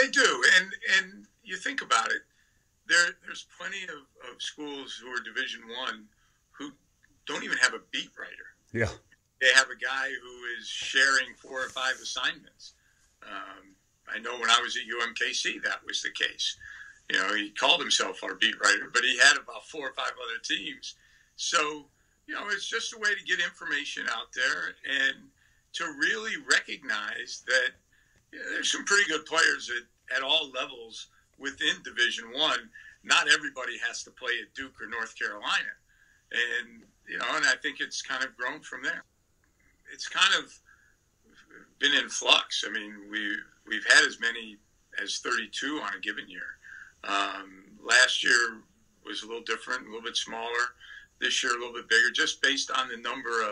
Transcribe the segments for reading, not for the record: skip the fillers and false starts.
They do, and you think about it. There's plenty of schools who are Division I who don't even have a beat writer. Yeah. They have a guy who is sharing 4 or 5 assignments. I know when I was at UMKC, that was the case. You know, he called himself our beat writer, but he had about 4 or 5 other teams. So, you know, it's just a way to get information out there and to really recognize that there's some pretty good players at all levels within Division I. Not everybody has to play at Duke or North Carolina. And, you know, and I think it's kind of grown from there. It's kind of been in flux. I mean, we've had as many as 32 on a given year. Last year was a little different, a little bit smaller. This year a little bit bigger, just based on the number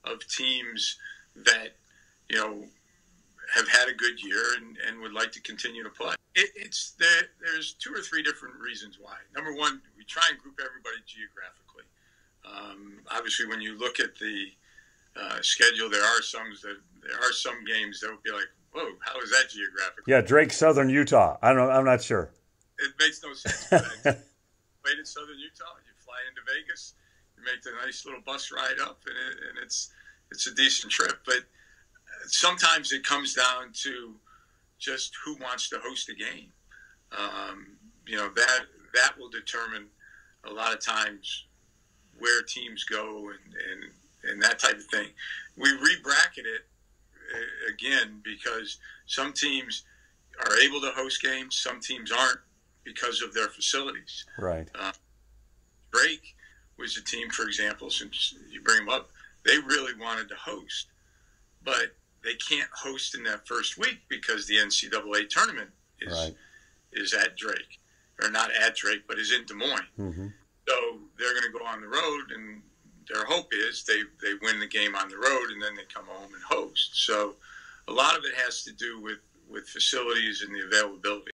of teams that, you know, have had a good year and would like to continue to play. There's 2 or 3 different reasons why. Number one, we try and group everybody geographically. Obviously, when you look at the schedule, there are some games that would be like, whoa, how is that geographical? Yeah, Drake, Southern Utah. I don't know. I'm not sure. It makes no sense. Played in Southern Utah, you fly into Vegas, you make the nice little bus ride up, and it's a decent trip. But sometimes it comes down to just who wants to host a game. You know, that will determine a lot of times where teams go and that type of thing. We re-bracket it again because some teams are able to host games, some teams aren't because of their facilities. Right. Drake was a team, for example, since you bring them up, they really wanted to host, but they can't host in that first week because the NCAA tournament is at Drake, or not at Drake, but is in Des Moines. Mm-hmm. So they're going to go on the road, and their hope is they win the game on the road, and then they come home and host. So a lot of it has to do with facilities and the availability.